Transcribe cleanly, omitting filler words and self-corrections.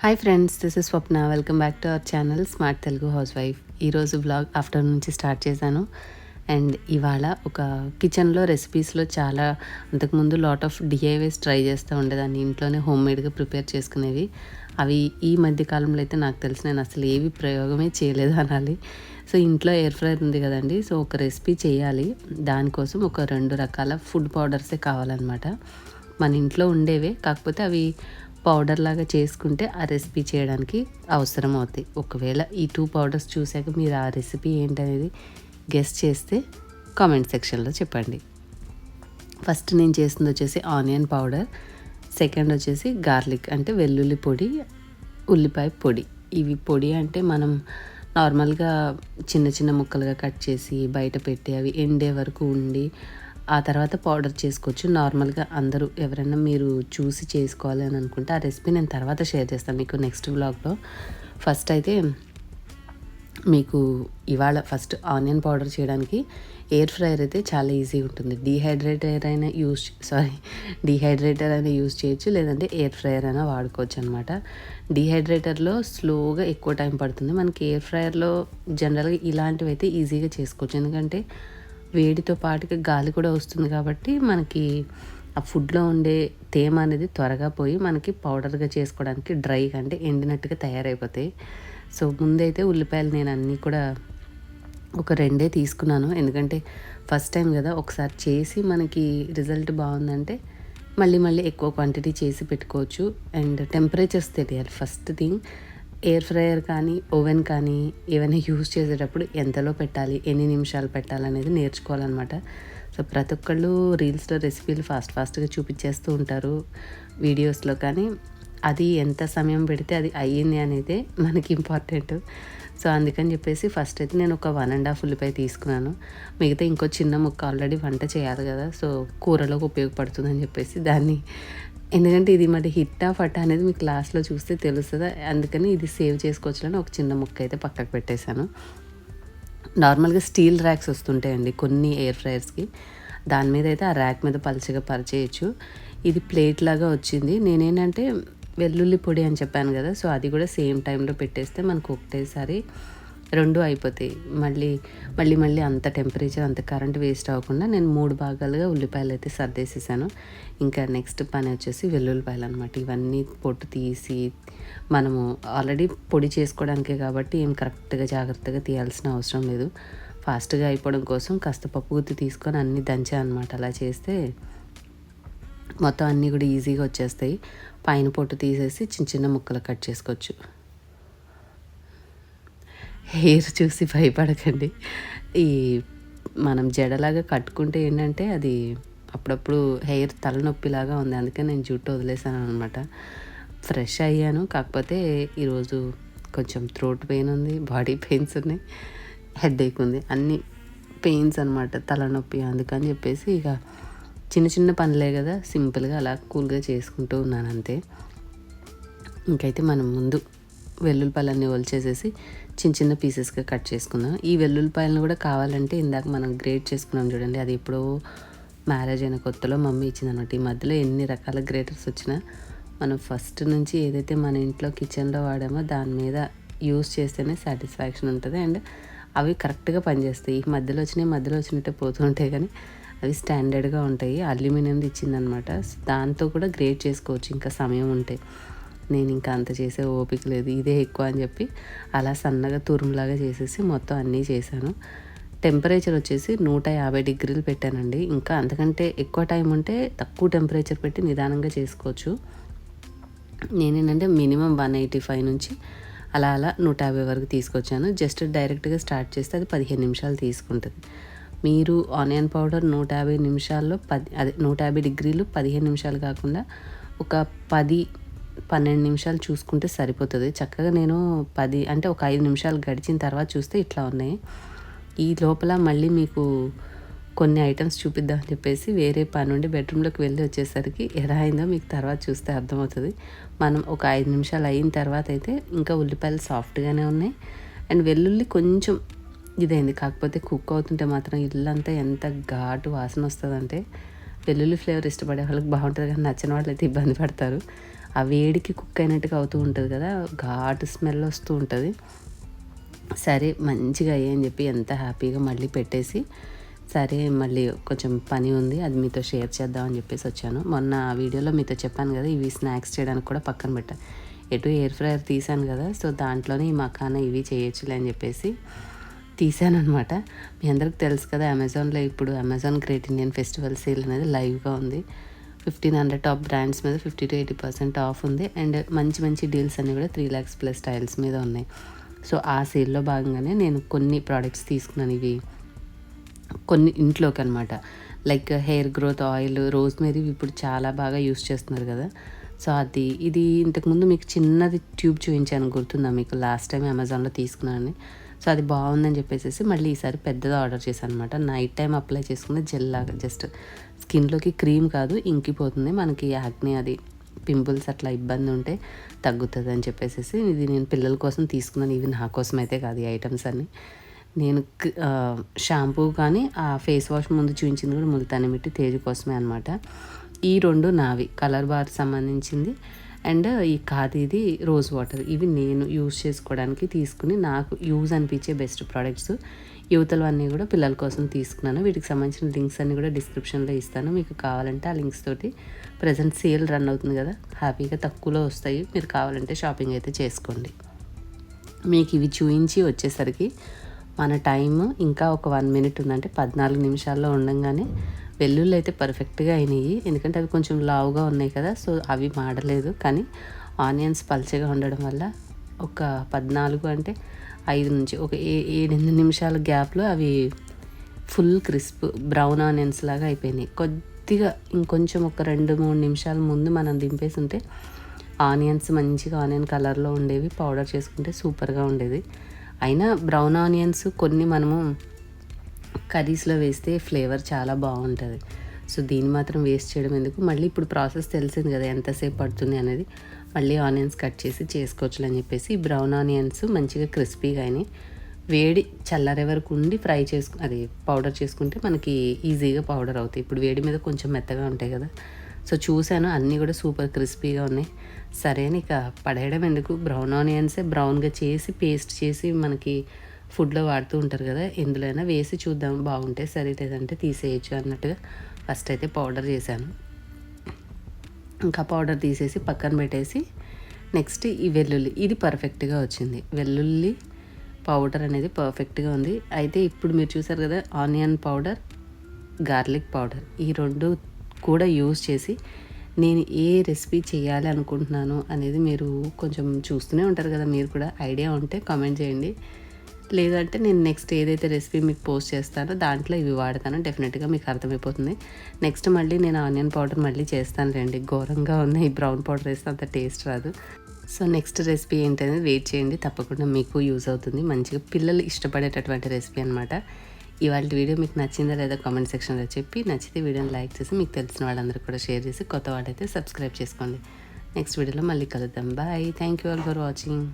Hi friends, this is Swapna. Welcome back to our channel smart Telugu house wife. ఈరోజు blog afternoon నుంచి start చేశాను. And ఇవాళ ఒక కిచెన్లో రెసిపీస్లో చాలా అంతకుముందు లాట్ ఆఫ్ డిఐవేస్ ట్రై చేస్తూ ఉండేదాన్ని, ఇంట్లోనే హోమ్మేడ్గా ప్రిపేర్ చేసుకునేవి. అవి ఈ మధ్య కాలంలో అయితే నాకు తెలిసి నేను అసలు ఏవి ప్రయోగమే చేయలేదు అనాలి. సో ఇంట్లో ఎయిర్ ఫ్రైయర్ ఉంది కదండి, సో ఒక రెసిపీ చేయాలి. దానికోసం ఒక 2 రకాల ఫుడ్ పౌడర్సే కావాలన్నమాట. మన ఇంట్లో ఉండేవే, కాకపోతే అవి పౌడర్ లాగా చేసుకుంటే ఆ రెసిపీ చేయడానికి అవసరం అవుతాయి. ఒకవేళ ఈ 2 పౌడర్స్ చూశాక మీరు ఆ రెసిపీ ఏంటనేది గెస్ చేస్తే కామెంట్ సెక్షన్లో చెప్పండి. ఫస్ట్ నేను చేసింది వచ్చేసి ఆనియన్ పౌడర్, సెకండ్ వచ్చేసి గార్లిక్ అంటే వెల్లుల్లి పొడి, ఉల్లిపాయ పొడి. ఇవి పొడి అంటే మనం నార్మల్గా చిన్న చిన్న ముక్కలుగా కట్ చేసి బయట పెట్టి అవి ఎండే వరకు ఉండి ఆ తర్వాత పౌడర్ చేసుకోవచ్చు. నార్మల్గా అందరూ ఎవరైనా మీరు చూసి చేసుకోవాలి అని అనుకుంటే ఆ రెసిపీ నేను తర్వాత షేర్ చేస్తాను మీకు నెక్స్ట్ వ్లాగ్లో. ఫస్ట్ అయితే మీకు ఇవాళ ఫస్ట్ ఆనియన్ పౌడర్ చేయడానికి ఎయిర్ ఫ్రైయర్ అయితే చాలా ఈజీగా ఉంటుంది. డీహైడ్రేటర్ అయినా యూస్ చేయొచ్చు, లేదంటే ఎయిర్ ఫ్రైయర్ అయినా వాడుకోవచ్చు అనమాట. డీహైడ్రేటర్లో స్లోగా ఎక్కువ టైం పడుతుంది, మనకి ఎయిర్ ఫ్రైయర్లో జనరల్గా ఇలాంటివి అయితే ఈజీగా చేసుకోవచ్చు. ఎందుకంటే వేడితో పాటుగా గాలి కూడా వస్తుంది కాబట్టి మనకి ఆ ఫుడ్లో ఉండే తేమ అనేది త్వరగా పోయి మనకి పౌడర్గా చేసుకోవడానికి డ్రైగా అంటే ఎండినట్టుగా తయారైపోతాయి. సో ముందైతే ఉల్లిపాయలు నేను అన్నీ కూడా ఒక 2 తీసుకున్నాను, ఎందుకంటే ఫస్ట్ టైం కదా, ఒకసారి చేసి మనకి రిజల్ట్ బాగుందంటే మళ్ళీ ఎక్కువ క్వాంటిటీ చేసి పెట్టుకోవచ్చు. అండ్ టెంపరేచర్స్ తెలియాలి ఫస్ట్ థింగ్. ఎయిర్ ఫ్రైయర్ కానీ ఓవెన్ కానీ ఏవైనా యూస్ చేసేటప్పుడు ఎంతలో పెట్టాలి, ఎన్ని నిమిషాలు పెట్టాలనేది నేర్చుకోవాలన్నమాట. సో ప్రతి ఒక్కళ్ళు రీల్స్లో రెసిపీలు ఫాస్ట్గా చూపించేస్తూ ఉంటారు వీడియోస్లో, కానీ అది ఎంత సమయం పెడితే అది అయ్యింది అనేది మనకి ఇంపార్టెంట్. సో అందుకని చెప్పేసి ఫస్ట్ అయితే నేను ఒక 1.5 ఉల్లిపాయ తీసుకున్నాను. మిగతా ఇంకో చిన్న ముక్క ఆల్రెడీ వంట చేయాలి కదా, సో కూరలోకి ఉపయోగపడుతుందని చెప్పేసి దాన్ని, ఎందుకంటే ఇది మరి హిట్టా ఫట్టా అనేది మీకు లాస్ట్లో చూస్తే తెలుస్తుంది, అందుకని ఇది సేవ్ చేసుకోవచ్చులని ఒక చిన్న ముక్క అయితే పక్కకు పెట్టేశాను. నార్మల్గా స్టీల్ ర్యాక్స్ వస్తుంటాయండి కొన్ని ఎయిర్ ఫ్రైయర్స్కి, దాని మీద అయితే ఆ ర్యాక్ మీద పలుచగా పరిచేయచ్చు. ఇది ప్లేట్ లాగా వచ్చింది. నేనేంటంటే వెల్లుల్లి పొడి అని చెప్పాను కదా, సో అది కూడా సేమ్ టైంలో పెట్టేస్తే మనకు ఒకటేసారి 2 అయిపోతాయి. మళ్ళీ అంత టెంపరేచర్ అంత కరెంట్ వేస్ట్ అవ్వకుండా నేను 3 భాగాలుగా ఉల్లిపాయలు అయితే సర్దేసేసాను. ఇంకా నెక్స్ట్ పని వచ్చేసి వెల్లుల్లిపాయలు అనమాట. ఇవన్నీ పొట్టు తీసి మనము ఆల్రెడీ పొడి చేసుకోవడానికే కాబట్టి ఏం కరెక్ట్గా జాగ్రత్తగా తీయాల్సిన అవసరం లేదు. ఫాస్ట్గా అయిపోవడం కోసం కాస్త పప్పు గుత్తి తీసుకొని అన్నీ దంచా అనమాట. అలా చేస్తే మొత్తం అన్నీ కూడా ఈజీగా వచ్చేస్తాయి. పైన పొట్టు తీసేసి చిన్న ముక్కలు కట్ చేసుకోవచ్చు. హెయిర్ చూసి భయపడకండి. ఈ మనం జడలాగా కట్టుకుంటే ఏంటంటే అది అప్పుడప్పుడు హెయిర్ తలనొప్పిలాగా ఉంది, అందుకని నేను జుట్టు వదిలేసాను అనమాట. ఫ్రెష్ అయ్యాను, కాకపోతే ఈరోజు కొంచెం థ్రోట్ పెయిన్ ఉంది, బాడీ పెయిన్స్ ఉన్నాయి, హెడేక్ ఉంది, అన్ని పెయిన్స్ అనమాట, తలనొప్పి. అందుకని చెప్పేసి ఇక చిన్న పనులే కదా, సింపుల్గా అలా కూల్గా చేసుకుంటూ ఉన్నాను అంతే. ఇంకైతే మనం ముందు వెల్లుల్లిపాయలన్నీ ఒలిచేసేసి చిన్న పీసెస్గా కట్ చేసుకుందాం. ఈ వెల్లుల్లిపాయలను కూడా కావాలంటే ఇందాక మనం గ్రేట్ చేసుకున్నాం చూడండి, అది ఎప్పుడో మ్యారేజ్ అయిన కొత్తలో మమ్మీ ఇచ్చిందనమాట. ఈ మధ్యలో ఎన్ని రకాల గ్రేటర్స్ వచ్చినా మనం ఫస్ట్ నుంచి ఏదైతే మన ఇంట్లో కిచెన్లో వాడామో దాని మీద యూస్ చేస్తేనే సాటిస్ఫాక్షన్ ఉంటుంది. అండ్ అవి కరెక్ట్గా పనిచేస్తాయి. ఈ మధ్యలో వచ్చినట్టే పోతూ ఉంటాయి, కానీ అవి స్టాండర్డ్గా ఉంటాయి. అల్యూమినియంది ఇచ్చిందనమాట, దాంతో కూడా గ్రేట్ చేసుకోవచ్చు ఇంకా సమయం ఉంటే. నేను ఇంకా అంత చేసే ఓపిక లేదు, ఇదే ఎక్కువ అని చెప్పి అలా సన్నగా తురుములాగా చేసేసి మొత్తం అన్నీ చేశాను. టెంపరేచర్ వచ్చేసి 150 డిగ్రీలు పెట్టానండి. ఇంకా అంతకంటే ఎక్కువ టైం ఉంటే తక్కువ టెంపరేచర్ పెట్టి నిదానంగా చేసుకోవచ్చు. నేనేంటంటే మినిమం 185 నుంచి అలా 150 వరకు తీసుకొచ్చాను. జస్ట్ డైరెక్ట్గా స్టార్ట్ చేస్తే అది 15 నిమిషాలు తీసుకుంటుంది. మీరు ఆనియన్ పౌడర్ 150 నిమిషాల్లో 150 డిగ్రీలు 15 నిమిషాలు కాకుండా ఒక 10-12 నిమిషాలు చూసుకుంటే సరిపోతుంది. చక్కగా నేను 10 అంటే ఒక 5 నిమిషాలు గడిచిన తర్వాత చూస్తే ఇట్లా ఉన్నాయి. ఈ లోపల మళ్ళీ మీకు కొన్ని ఐటమ్స్ చూపిద్దామని చెప్పేసి వేరే పని నుండి బెడ్రూమ్లోకి వెళ్ళి వచ్చేసరికి ఎలా అయిందో మీకు తర్వాత చూస్తే అర్థమవుతుంది. మనం ఒక 5 నిమిషాలు అయిన తర్వాత అయితే ఇంకా ఉల్లిపాయలు సాఫ్ట్గానే ఉన్నాయి. అండ్ వెల్లుల్లి కొంచెం ఇదైంది, కాకపోతే కుక్ అవుతుంటే మాత్రం ఇల్లంతా ఎంత ఘాటు వాసన వస్తుందంటే, వెల్లుల్లి ఫ్లేవర్ ఇష్టపడే వాళ్ళకి బాగుంటుంది, కానీ నచ్చిన వాళ్ళు అయితే ఇబ్బంది పడతారు. ఆ వేడికి కుక్ అయినట్టుగా అవుతూ ఉంటుంది కదా, ఘాటు స్మెల్ వస్తూ ఉంటుంది. సరే మంచిగా అయ్యాయని చెప్పి ఎంత హ్యాపీగా మళ్ళీ పెట్టేసి, సరే మళ్ళీ కొంచెం పని ఉంది అది మీతో షేర్ చేద్దామని చెప్పేసి వచ్చాను. మొన్న ఆ వీడియోలో మీతో చెప్పాను కదా, ఇవి స్నాక్స్ చేయడానికి కూడా పక్కన పెట్టాను. ఎటు ఎయిర్ ఫ్రైయర్ తీసాను కదా, సో దాంట్లోనే ఈ మఖానా ఇవి చేయొచ్చులే అని చెప్పేసి తీసాను అనమాట. మీ అందరికి తెలుసు కదా, అమెజాన్లో ఇప్పుడు Amazon great Indian festival sale అనేది లైవ్గా ఉంది. 1500 టాప్ బ్రాండ్స్ మీద 50 to 80% ఆఫ్ ఉంది. అండ్ మంచి మంచి డీల్స్ అన్నీ కూడా 3 lakhs plus స్టైల్స్ మీద ఉన్నాయి. సో ఆ సేల్లో భాగంగానే నేను కొన్ని ప్రోడక్ట్స్ తీసుకున్నాను. ఇవి కొన్ని ఇంట్లోకి అనమాట. Like hair growth oil, rosemary ఇప్పుడు చాలా బాగా యూస్ చేస్తున్నారు కదా, సో ఇది ఇంతకుముందు మీకు చిన్నది ట్యూబ్ చూపించాను గుర్తుందా మీకు, లాస్ట్ టైం అమెజాన్లో తీసుకున్నాను. సో అది బాగుందని చెప్పేసి మళ్ళీ ఈసారి పెద్దది ఆర్డర్ చేశాను అనమాట. నైట్ టైం అప్లై చేసుకుంటే జెల్ లాగా జస్ట్ స్కిన్లోకి క్రీమ్ కాదు ఇంకిపోతుంది. మనకి యాక్నే అది పింపుల్స్ అట్లా ఇబ్బంది ఉంటే తగ్గుతుంది అని చెప్పేసి ఇది నేను పిల్లల కోసం తీసుకున్నాను. ఇవి నా కోసం అయితే కాదు ఈ ఐటమ్స్ అన్నీ. నేను షాంపూ కానీ ఆ ఫేస్ వాష్ ముందు చూపించింది కూడా ముల్తాని మిట్టి తేజు కోసమే అనమాట. ఈ 2 నావి కలర్బార్ సంబంధించింది. అండ్ ఈ ఖాదీది రోజ్ వాటర్, ఇవి నేను యూజ్ చేసుకోవడానికి తీసుకుని నాకు యూజ్ అనిపించే బెస్ట్ ప్రోడక్ట్స్. యువతలవన్నీ కూడా పిల్లల కోసం తీసుకున్నాను. వీటికి సంబంధించిన లింక్స్ అన్నీ కూడా డిస్క్రిప్షన్లో ఇస్తాను, మీకు కావాలంటే ఆ లింక్స్ తోటి. ప్రజెంట్ సేల్ రన్ అవుతుంది కదా, హ్యాపీగా తక్కువలో వస్తాయి. మీరు కావాలంటే షాపింగ్ అయితే చేసుకోండి. మీకు ఇవి చూయించి వచ్చేసరికి మన టైం ఇంకా ఒక 1 minute ఉందంటే 14 నిమిషాల్లో ఉండగానే వెల్లుల్లి అయితే పర్ఫెక్ట్గా అయినాయి. ఎందుకంటే అవి కొంచెం లావుగా ఉన్నాయి కదా, సో అవి మాడలేదు. కానీ ఆనియన్స్ పల్చగా ఉండడం వల్ల ఒక 14 అంటే 5 నుంచి ఒక 7-8 నిమిషాల గ్యాప్లో అవి ఫుల్ క్రిస్ప్ బ్రౌన్ ఆనియన్స్ లాగా అయిపోయినాయి. కొద్దిగా ఇంకొంచెం ఒక 2-3 నిమిషాల ముందు మనం దింపేసి ఉంటే ఆనియన్స్ మంచిగా ఆనియన్ కలర్లో ఉండేవి. పౌడర్ చేసుకుంటే సూపర్గా ఉండేది. అయినా బ్రౌన్ ఆనియన్స్ కొన్ని మనము కర్రీస్లో వేస్తే ఫ్లేవర్ చాలా బాగుంటుంది. సో దీన్ని మాత్రం వేస్ట్ చేయడం ఎందుకు, మళ్ళీ ఇప్పుడు ప్రాసెస్ తెలిసింది కదా ఎంతసేపు పడుతుంది అనేది. మళ్ళీ ఆనియన్స్ కట్ చేసి చేసుకోవచ్చు అని చెప్పేసి బ్రౌన్ ఆనియన్స్ మంచిగా క్రిస్పీగా అయినాయి. వేడి చల్లారే వరకు ఉండి ఫ్రై అది పౌడర్ చేసుకుంటే మనకి ఈజీగా పౌడర్ అవుతాయి. ఇప్పుడు వేడి మీద కొంచెం మెత్తగా ఉంటాయి కదా, సో చూశాను అన్నీ కూడా సూపర్ క్రిస్పీగా ఉన్నాయి. సరే అని ఇక పడేయడం ఎందుకు, బ్రౌన్ ఆనియన్సే బ్రౌన్గా చేసి పేస్ట్ చేసి మనకి ఫుడ్లో వాడుతూ ఉంటారు కదా, ఎందులో అయినా వేసి చూద్దాం బాగుంటే సరే, లేదంటే తీసేయచ్చు అన్నట్టుగా ఫస్ట్ అయితే పౌడర్ చేశాను. ఇంకా పౌడర్ తీసేసి పక్కన పెట్టేసి నెక్స్ట్ ఈ వెల్లుల్లి, ఇది పర్ఫెక్ట్గా వచ్చింది. వెల్లుల్లి పౌడర్ అనేది పర్ఫెక్ట్గా ఉంది. అయితే ఇప్పుడు మీరు చూసారు కదా ఆనియన్ పౌడర్, గార్లిక్ పౌడర్, ఈ 2 కూడా యూజ్ చేసి నేను ఏ రెసిపీ చేయాలి అనుకుంటున్నాను అనేది మీరు కొంచెం చూస్తూనే ఉంటారు కదా, మీరు కూడా ఐడియా ఉంటే కామెంట్ చేయండి. లేదంటే నేను నెక్స్ట్ ఏదైతే రెసిపీ మీకు పోస్ట్ చేస్తానో దాంట్లో ఇవి వాడతానో డెఫినెట్గా మీకు అర్థమైపోతుంది. నెక్స్ట్ మళ్ళీ నేను ఆనియన్ పౌడర్ మళ్ళీ చేస్తాను రండి, ఘోరంగా ఉన్నాయి. బ్రౌన్ పౌడర్ వేస్తే అంత టేస్ట్ రాదు. సో నెక్స్ట్ రెసిపీ ఏంటనేది వెయిట్ చేయండి, తప్పకుండా మీకు యూజ్ అవుతుంది. మంచిగా పిల్లలు ఇష్టపడేటటువంటి రెసిపీ అనమాట. ఇవాళ వీడియో మీకు నచ్చిందా లేదా కామెంట్ సెక్షన్లో చెప్పి, నచ్చితే వీడియోని లైక్ చేసి మీకు తెలిసిన వాళ్ళందరూ కూడా షేర్ చేసి, కొత్త వాళ్ళైతే సబ్స్క్రైబ్ చేసుకోండి. నెక్స్ట్ వీడియోలో మళ్ళీ కలుద్దాం. Bye. Thank you all for watching.